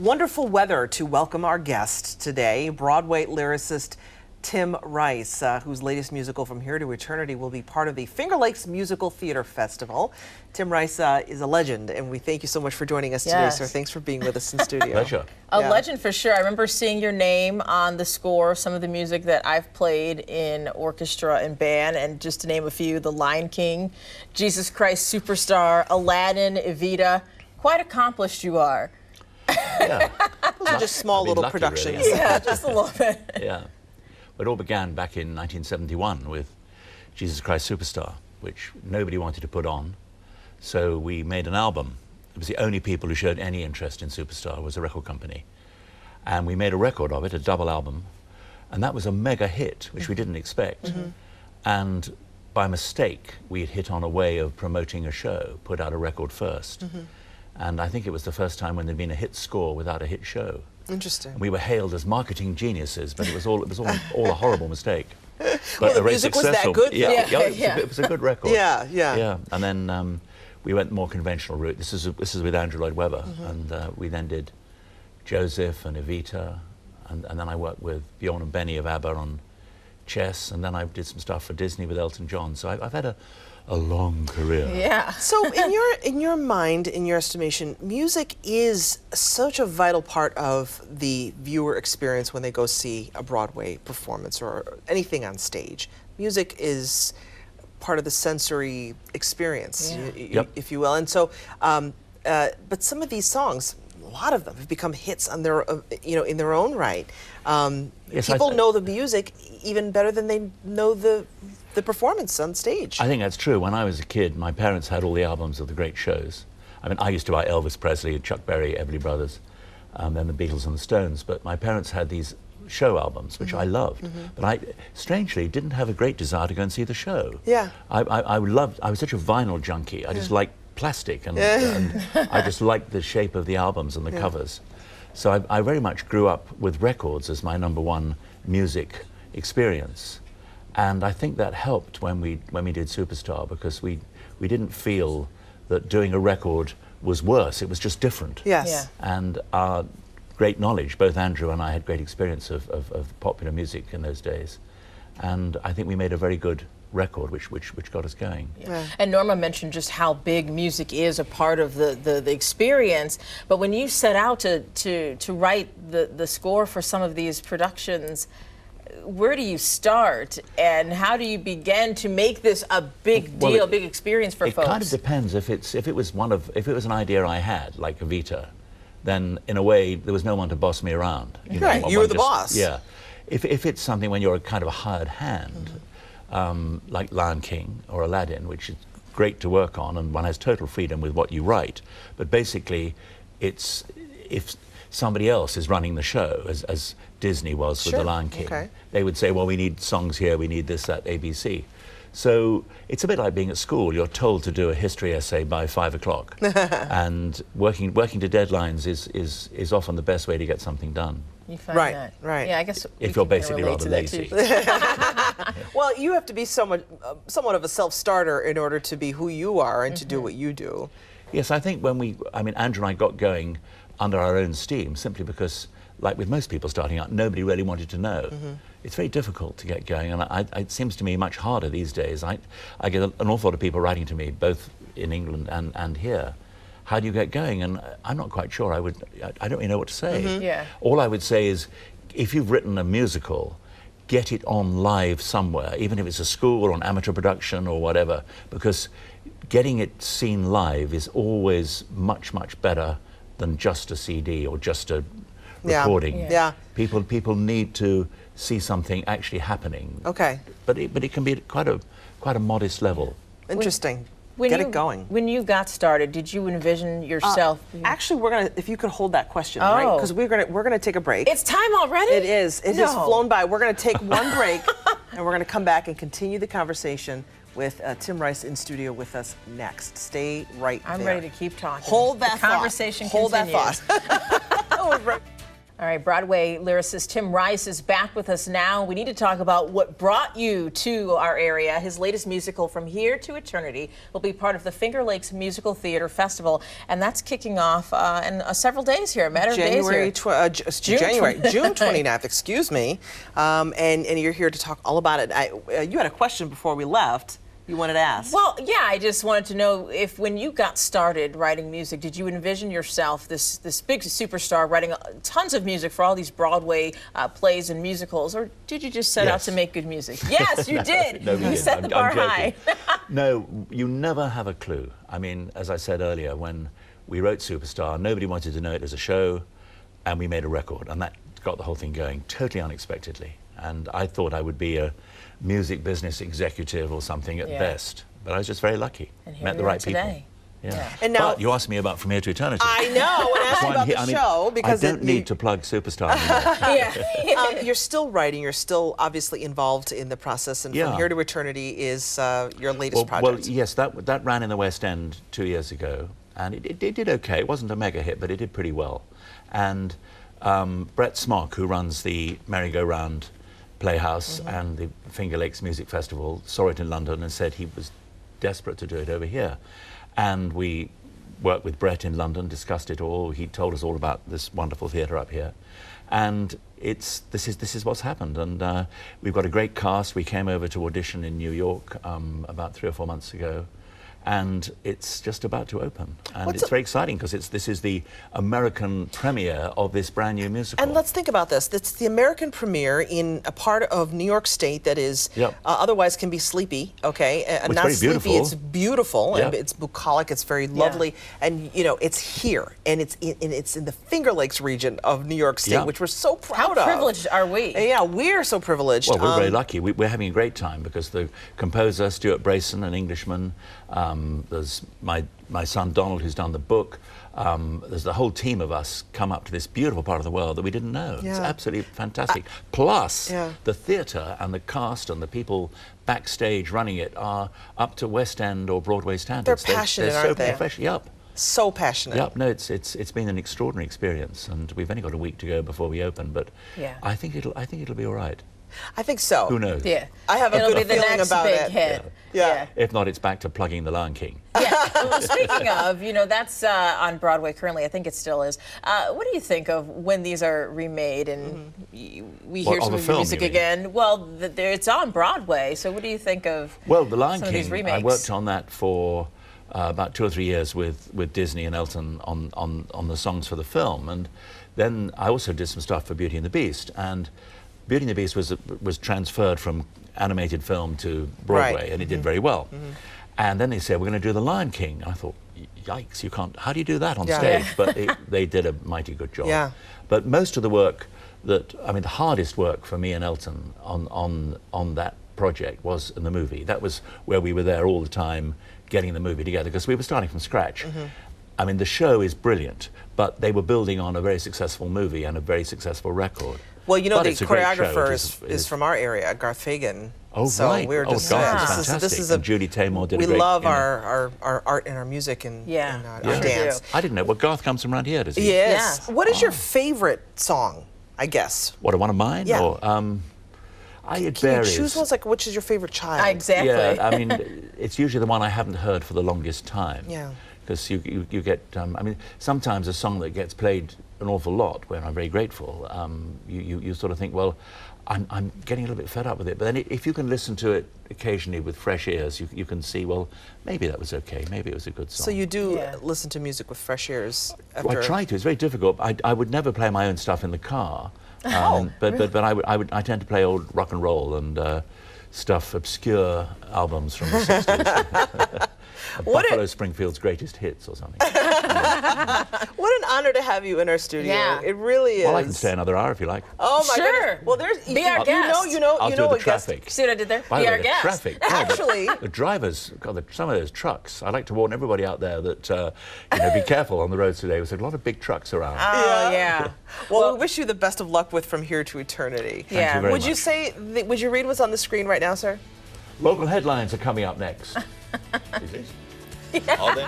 wonderful weather to welcome our guest today, Broadway lyricist Tim Rice, whose latest musical, From Here to Eternity, will be part of the Finger Lakes Musical Theater Festival. Tim Rice is a legend, and we thank you so much for joining us today, sir. Thanks for being with us in studio. Pleasure. A legend for sure. I remember seeing your name on the score, some of the music that I've played in orchestra and band, and just to name a few, The Lion King, Jesus Christ Superstar, Aladdin, Evita. Quite accomplished you are. Yeah. Those are just small little productions. Really, Yeah, just a little bit. Yeah. It all began back in 1971 with Jesus Christ Superstar, which nobody wanted to put on. So we made an album. It was the only people who showed any interest in Superstar was a record company. And we made a record of it, a double album. And that was a mega hit, which we didn't expect. And by mistake, we had hit on a way of promoting a show, put out a record first. And I think it was the first time when there'd been a hit score without a hit show. Interesting. And we were hailed as marketing geniuses, but it was all a horrible mistake. But well, the a very music was successful, that good? It was a good record. Yeah. And then we went the more conventional route. This is with Andrew Lloyd Webber, and we then did Joseph and Evita, and then I worked with Bjorn and Benny of ABBA on Chess, and then I did some stuff for Disney with Elton John. So I've had a long career. Yeah. So in your mind, in your estimation, music is such a vital part of the viewer experience when they go see a Broadway performance or anything on stage. Music is part of the sensory experience, if you will. And so, but some of these songs, a lot of them have become hits on their, in their own right. Yes, people know the music even better than they know the performance on stage. I think that's true. When I was a kid, my parents had all the albums of the great shows. I mean, I used to buy Elvis Presley, Chuck Berry, Everly Brothers, then the Beatles and the Stones, but my parents had these show albums, which I loved. But I, strangely, didn't have a great desire to go and see the show. Yeah. I was such a vinyl junkie. I just liked plastic, and I just liked the shape of the albums and the covers. So I very much grew up with records as my #1 music experience. And I think that helped when we did Superstar, because we didn't feel that doing a record was worse. It was just different. Yes. Yeah. And our great knowledge, both Andrew and I had great experience of popular music in those days. And I think we made a very good record, which got us going. Yeah. And Norma mentioned just how big music is a part of the experience. But when you set out to write the score for some of these productions, where do you start, and how do you begin to make this a big deal, big experience for folks? It kind of depends. If it was an idea I had, like Evita, then in a way there was no one to boss me around. You were the boss. Yeah. If it's something when you're kind of a hired hand, like Lion King or Aladdin, which is great to work on, and one has total freedom with what you write, but basically it's if somebody else is running the show, as Disney was with The Lion King. They would say, well, we need songs here, we need this, that, ABC. So it's a bit like being at school. You're told to do a history essay by 5 o'clock. And working to deadlines is often the best way to get something done. You find that? Right. Yeah, I guess if you're basically rather lazy. Well, you have to be somewhat of a self-starter in order to be who you are and to do what you do. Yes, I think Andrew and I got going under our own steam, simply because, like with most people starting out, nobody really wanted to know. It's very difficult to get going, and it seems to me much harder these days. I get an awful lot of people writing to me, both in England and here. How do you get going? And I'm not quite sure. I don't really know what to say. Yeah. All I would say is, if you've written a musical, get it on live somewhere, even if it's a school or an amateur production or whatever, because getting it seen live is always much, much better than just a CD or just a recording. Yeah. People need to see something actually happening. Okay. But it can be at quite a modest level. Interesting. Get it going. When you got started, did you envision yourself? Actually, we're gonna, if you could hold that question, right? Because we're gonna take a break. It's time already? It is. It has flown by. We're gonna take one break, and we're gonna come back and continue the conversation with Tim Rice in studio with us next. Stay right there. I'm ready to keep talking. Hold that thought. Conversation Hold continues. that thought. All right. right, Broadway lyricist Tim Rice is back with us now. We need to talk about what brought you to our area. His latest musical, From Here to Eternity, will be part of the Finger Lakes Musical Theater Festival, and that's kicking off in several days here, a matter of days here. June 29th, excuse me, and you're here to talk all about it. You had a question before we left. You wanted to ask? Well, yeah, I just wanted to know if when you got started writing music, did you envision yourself this big superstar writing tons of music for all these Broadway plays and musicals, or did you just set out to make good music? Yes, you did. No, you set the bar high. No, you never have a clue. I mean, as I said earlier, when we wrote Superstar, nobody wanted to know it as a show, and we made a record, and that got the whole thing going totally unexpectedly. And I thought I would be a music business executive or something at best, but I was just very lucky. And met the right people. Yeah. And now, but you asked me about From Here to Eternity. I know, and asked about the show because I don't need to plug Superstar anymore. You're still writing. You're still obviously involved in the process, and From Here to Eternity is your latest project. Well, yes, that ran in the West End 2 years ago, and it did okay. It wasn't a mega hit, but it did pretty well. And Brett Smock, who runs the Merry-Go-Round Playhouse and the Finger Lakes Music Festival, saw it in London and said he was desperate to do it over here. And we worked with Brett in London, discussed it all. He told us all about this wonderful theatre up here. And this is what's happened. And we've got a great cast. We came over to audition in New York about 3 or 4 months ago. And it's just about to open. And it's very exciting because this is the American premiere of this brand new musical. And let's think about this. It's the American premiere in a part of New York State that is otherwise can be sleepy, okay? It's not very sleepy, beautiful. it's beautiful, and it's bucolic, it's very lovely. And you know, it's here, and it's in the Finger Lakes region of New York State, which we're so proud of. How privileged are we? Yeah, we're so privileged. Well, we're very lucky. We're having a great time because the composer, Stuart Brayson, an Englishman, there's my son Donald, who's done the book. There's the whole team of us come up to this beautiful part of the world that we didn't know. It's absolutely fantastic. Plus, the theatre and the cast and the people backstage running it are up to West End or Broadway standards. They're passionate, they're so aren't they? professional. So passionate. Yep, no, it's been an extraordinary experience, and we've only got a week to go before we open, but I think it'll be all right. I think so. Who knows? Yeah. I have a good feeling about it. Hit. Yeah. If not, it's back to plugging The Lion King. Yeah. Well, speaking of, you know, that's on Broadway currently. I think it still is. What do you think of when these are remade and we hear some of the music again? Well, it's on Broadway, so what do you think of The Lion some of these King, remakes? I worked on that for about 2 or 3 years with Disney and Elton on the songs for the film, and then I also did some stuff for Beauty and the Beast, and Beauty and the Beast was transferred from animated film to Broadway, and it did very well. And then they said, we're going to do The Lion King. And I thought, yikes, you can't, how do you do that on stage? But they did a mighty good job. Yeah. But most of the work the hardest work for me and Elton on that project was in the movie. That was where we were there all the time getting the movie together, because we were starting from scratch. I mean, the show is brilliant, but they were building on a very successful movie and a very successful record. Well, you know, But the it's a great choreographer show. is from our area, Garth Fagan. Oh, so right. we're just Garth is fantastic. this is and Judy Taymor did we a great, love our art and our music and, our dance. I didn't know. Well, Garth comes from around here, does he? Yes. Yeah. What is your favorite song, I guess? What, one of mine? Yeah. Or, it Can varies. you choose one? Like, which is your favorite child? Exactly. Yeah, I mean, it's usually the one I haven't heard for the longest time. Yeah. Because you get, I mean, sometimes a song that gets played an awful lot, where I'm very grateful, you sort of think, well, I'm getting a little bit fed up with it. But then if you can listen to it occasionally with fresh ears, you can see, well, maybe that was okay, maybe it was a good song. So you do listen to music with fresh ears after... Well, I try to. It's very difficult. I would never play my own stuff in the car. But I tend to play old rock and roll and stuff, obscure albums from the 60s. Buffalo Springfield's greatest hits or something. What an honor to have you in our studio. Yeah. It really is. Well, I can stay another hour if you like. Oh my Sure. goodness. Well, there's Be our guest. You know I'll do the traffic. See what I did there? By Be the our way, guest. the traffic. Actually, the drivers, God, some of those trucks. I'd like to warn everybody out there that be careful on the roads today. There's a lot of big trucks around. Oh, yeah. Well, we wish you the best of luck with From Here to Eternity. Yeah. Thank you very Would you much. say? Would you read what's on the screen right now, sir? Local headlines are coming up next. Is this? All day?